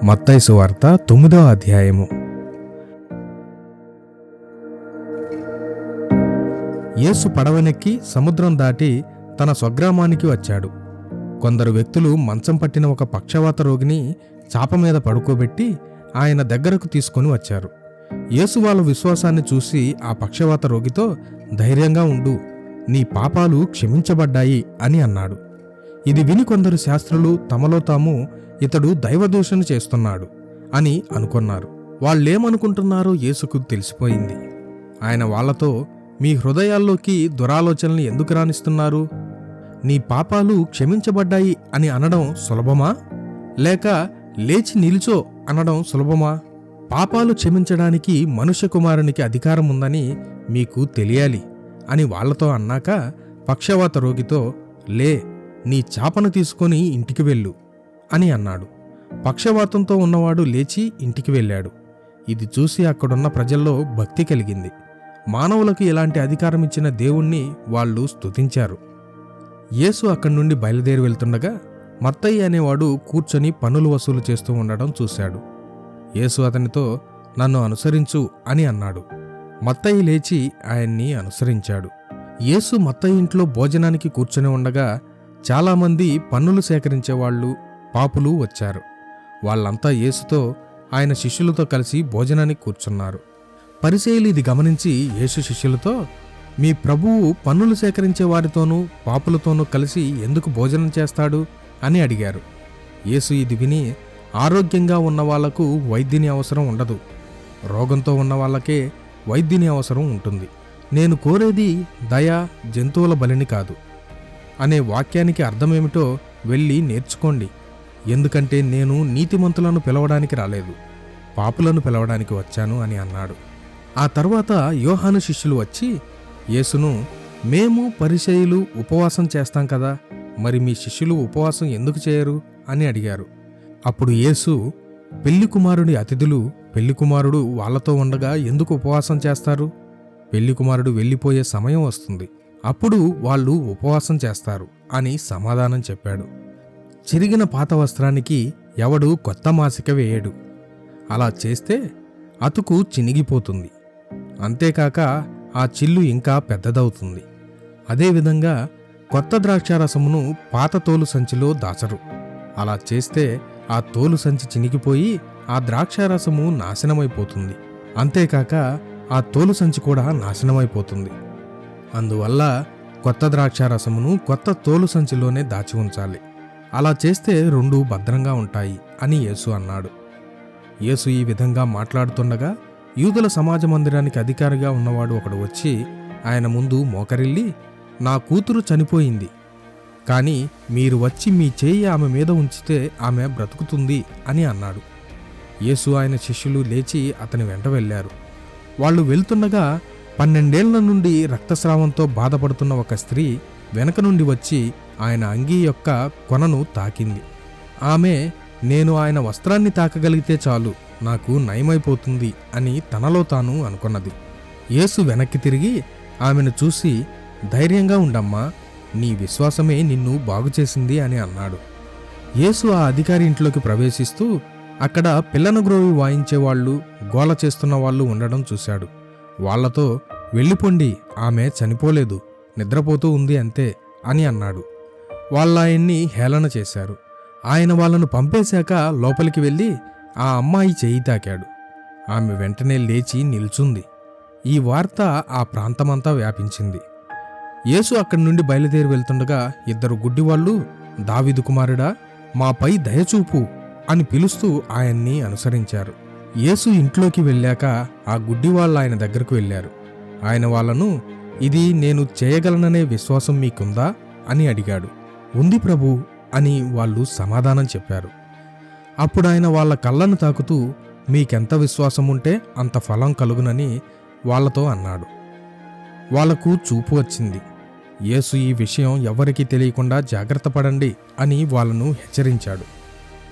మత్తయి సువార్త 9వ అధ్యాయము. యేసు పడవనెక్కి సముద్రం దాటి తన స్వగ్రామానికి వచ్చాడు. కొందరు వ్యక్తులు మంచం పట్టిన ఒక పక్షవాత రోగిని చాప మీద పడుకోబెట్టి ఆయన దగ్గరకు తీసుకొని వచ్చారు. యేసు వాళ్ళ విశ్వాసాన్ని చూసి ఆ పక్షవాత రోగితో, ధైర్యంగా ఉండు, నీ పాపాలు క్షమించబడ్డాయి అని అన్నాడు. ఇది విని కొందరు శాస్త్రులు తమలో తాము, ఇతడు దైవదూషణ చేస్తున్నాడు అని అనుకున్నారు. వాళ్ళేమనుకుంటున్నారో యేసుకు తెలిసిపోయింది. ఆయన వాళ్లతో, మీ హృదయాల్లోకి దురాలోచనల్ని ఎందుకు రానిస్తున్నారు? నీ పాపాలు క్షమించబడ్డాయి అని అనడం సులభమా, లేక లేచి నిలుచో అనడం సులభమా? పాపాలు క్షమించడానికి మనుష్య కుమారునికి అధికారం ఉందని మీకు తెలియాలి అని వాళ్లతో అన్నాక, పక్షవాత రోగితో, లే, నీ చాపను తీసుకొని ఇంటికి వెళ్ళు అని అన్నాడు. పక్షవాతంతో ఉన్నవాడు లేచి ఇంటికి వెళ్ళాడు. ఇది చూసి అక్కడున్న ప్రజల్లో భక్తి కలిగింది. మానవులకు ఇలాంటి అధికారం ఇచ్చిన దేవుణ్ణి వాళ్ళు స్తుతించారు. యేసు అక్కడి నుండి బయలుదేరి వెళ్తుండగా మత్తయి అనేవాడు కూర్చొని పన్నులు వసూలు చేస్తూ ఉండడం చూశాడు. యేసు అతనితో, నన్ను అనుసరించు అని అన్నాడు. మత్తయి లేచి ఆయన్ని అనుసరించాడు. యేసు మత్తయి ఇంట్లో భోజనానికి కూర్చొని ఉండగా చాలామంది పన్నులు సేకరించేవాళ్లు, పాపులు వచ్చారు. వాళ్ళంతా యేసుతో, ఆయన శిష్యులతో కలిసి భోజనానికి కూర్చున్నారు. పరిసయ్యులు ఇది గమనించి యేసు శిష్యులతో, మీ ప్రభువు పన్నులు సేకరించే వారితోనూ పాపులతోనూ కలిసి ఎందుకు భోజనం చేస్తాడు అని అడిగారు. యేసు ఇది విని, ఆరోగ్యంగా ఉన్న వాళ్లకు వైద్యుని అవసరం ఉండదు, రోగంతో ఉన్న వాళ్ళకే వైద్యుని అవసరం ఉంటుంది. నేను కోరేది దయ, జంతువుల బలిని కాదు అనే వాక్యానికి అర్థమేమిటో వెళ్ళి నేర్చుకోండి. ఎందుకంటే నేను నీతిమంతులను పిలవడానికి రాలేదు, పాపులను పిలవడానికి వచ్చాను అని అన్నాడు. ఆ తర్వాత యోహాను శిష్యులు వచ్చి యేసును, మేము పరిసయ్యులు ఉపవాసం చేస్తాం కదా, మరి మీ శిష్యులు ఉపవాసం ఎందుకు చేయరు అని అడిగారు. అప్పుడు యేసు, పెళ్లి కుమారుడి అతిథులు పెళ్లి కుమారుడు వాళ్లతో ఉండగా ఎందుకు ఉపవాసం చేస్తారు? పెళ్లి కుమారుడు వెళ్ళిపోయే సమయం వస్తుంది, అప్పుడు వాళ్ళు ఉపవాసం చేస్తారు అని సమాధానం చెప్పాడు. చిరిగిన పాత వస్త్రానికి ఎవడు కొత్త మాసిక వేయడు. అలా చేస్తే అతుకు చినిగిపోతుంది, అంతేకాక ఆ చిల్లు ఇంకా పెద్దదవుతుంది. అదేవిధంగా కొత్త ద్రాక్షారసమును పాత తోలు సంచిలో దాచరు. అలా చేస్తే ఆ తోలు సంచి చినిగిపోయి ఆ ద్రాక్షారసము నాశనమైపోతుంది, అంతేకాక ఆ తోలు సంచి కూడా నాశనమైపోతుంది. అందువల్ల కొత్త ద్రాక్షారసమును కొత్త తోలు సంచిలోనే దాచి ఉంచాలి. అలా చేస్తే రెండూ భద్రంగా ఉంటాయి అని యేసు అన్నాడు. యేసు ఈ విధంగా మాట్లాడుతుండగా యూదుల సమాజ మందిరానికి అధికారిగా ఉన్నవాడు ఒకడు వచ్చి ఆయన ముందు మోకరిల్లి, నా కూతురు చనిపోయింది, కానీ మీరు వచ్చి మీ చేయి ఆమె మీద ఉంచితే ఆమె బ్రతుకుతుంది అని అన్నాడు. యేసు ఆయన శిష్యులు లేచి అతని వెంట వెళ్ళారు. వాళ్ళు వెళ్తుండగా 12 ఏళ్ల నుండి రక్తస్రావంతో బాధపడుతున్న ఒక స్త్రీ వెనక నుండి వచ్చి ఆయన అంగీ యొక్క కొనను తాకింది. ఆమె, నేను ఆయన వస్త్రాన్ని తాకగలిగితే చాలు, నాకు నయమైపోతుంది అని తనలో తాను అనుకున్నది. యేసు వెనక్కి తిరిగి ఆమెను చూసి, ధైర్యంగా ఉండమ్మా, నీ విశ్వాసమే నిన్ను బాగుచేసింది అని అన్నాడు. యేసు ఆ అధికారి ఇంట్లోకి ప్రవేశిస్తూ అక్కడ పిల్లను గ్రోవి వాయించేవాళ్లు, గోల చేస్తున్న వాళ్ళు ఉండడం చూశాడు. వాళ్లతో, వెళ్ళిపోండి, ఆమె చనిపోలేదు, నిద్రపోతూ ఉంది అంతే అని అన్నాడు. వాళ్ళాయన్ని హేళన చేశారు. ఆయన వాళ్ళను పంపేశాక లోపలికి వెళ్ళి ఆ అమ్మాయి చేయి తాకాడు. ఆమె వెంటనే లేచి నిల్చుంది. ఈ వార్త ఆ ప్రాంతమంతా వ్యాపించింది. యేసు అక్కడి నుండి బయలుదేరి వెళ్తుండగా 2 గుడ్డివాళ్లు, దావీదు కుమారుడా, మాపై దయచూపు అని పిలుస్తూ ఆయన్ని అనుసరించారు. యేసు ఇంట్లోకి వెళ్ళాక ఆ గుడ్డివాళ్ళు ఆయన దగ్గరకు వెళ్ళారు. ఆయన వాళ్ళను, ఇది నేను చేయగలననే విశ్వాసం మీకుందా అని అడిగాడు. ఉంది ప్రభూ అని వాళ్ళు సమాధానం చెప్పారు. అప్పుడు ఆయన వాళ్ళ కళ్ళను తాకుతూ, మీకెంత విశ్వాసం ఉంటే అంత ఫలం కలుగునని వాళ్లతో అన్నాడు. వాళ్లకు చూపు వచ్చింది. యేసు ఈ విషయం ఎవరికీ తెలియకుండా జాగ్రత్త పడండి అని వాళ్ళను హెచ్చరించాడు.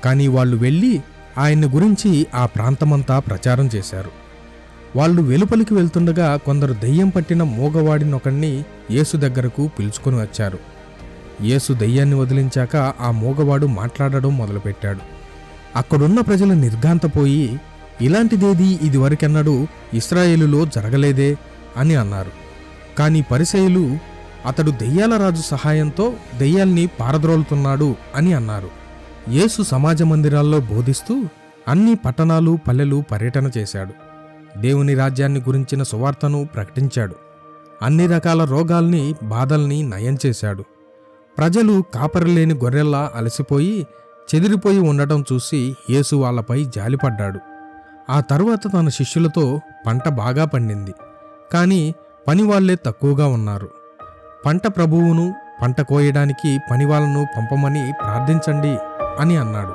కానీ వాళ్ళు వెళ్ళి ఆయన్ని గురించి ఆ ప్రాంతమంతా ప్రచారం చేశారు. వాళ్ళు వెలుపలికి వెళ్తుండగా కొందరు దెయ్యం పట్టిన మూగవాడినొకణ్ణి యేసు దగ్గరకు పిలుచుకొని వచ్చారు. యేసు దెయ్యాన్ని వదిలించాక ఆ మూగవాడు మాట్లాడడం మొదలుపెట్టాడు. అక్కడున్న ప్రజలు నిర్ఘాంతపోయి, ఇలాంటిదేదీ ఇదివరకెన్నడూ ఇశ్రాయేలులో జరగలేదే అని అన్నారు. కాని పరిసయ్యులు, అతడు దెయ్యాల రాజు సహాయంతో దెయ్యాల్ని పారద్రోలుతున్నాడు అని అన్నారు. యేసు సమాజ మందిరాల్లో బోధిస్తూ అన్ని పట్టణాలు పల్లెలు పర్యటన చేశాడు. దేవుని రాజ్యాన్ని గురించిన సువార్తను ప్రకటించాడు. అన్ని రకాల రోగాల్ని బాధల్ని నయం చేశాడు. ప్రజలు కాపరిలేని గొర్రెల్లా అలసిపోయి చెదిరిపోయి ఉండటం చూసి యేసు వాళ్ళపై జాలిపడ్డాడు. ఆ తరువాత తన శిష్యులతో, పంట బాగా పండింది, కానీ పనివాళ్లే తక్కువగా ఉన్నారు. పంట ప్రభువును పంట కోయడానికి పనివాళ్లను పంపమని ప్రార్థించండి అని అన్నాడు.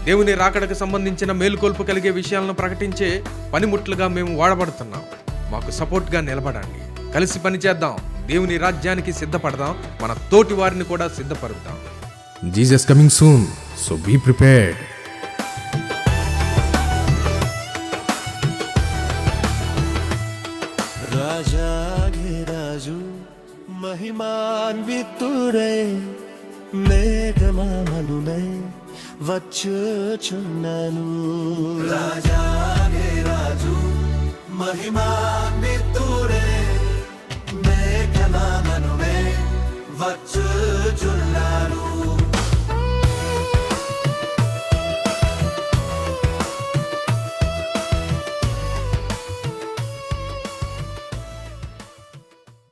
దేవుని రాకడకు సంబంధించిన మేలుకొల్పు కలిగే విషయాలను ప్రకటించే పనిముట్లుగా మేము వాడబడుతున్నాం. మాకు సపోర్ట్గా నిలబడండి. కలిసి పనిచేద్దాం. దేవుని రాజ్యానికి సిద్ధపడదాం. మన తోటి వారిని కూడా సిద్ధపరుద్దాం. Jesus coming soon, so be prepared. రాజాగే రాజు మహిమాన్వితుడై మేఘమామనునై వచ్చుచున్నాను. రాజాగే రాజు మహిమాన్వితుడై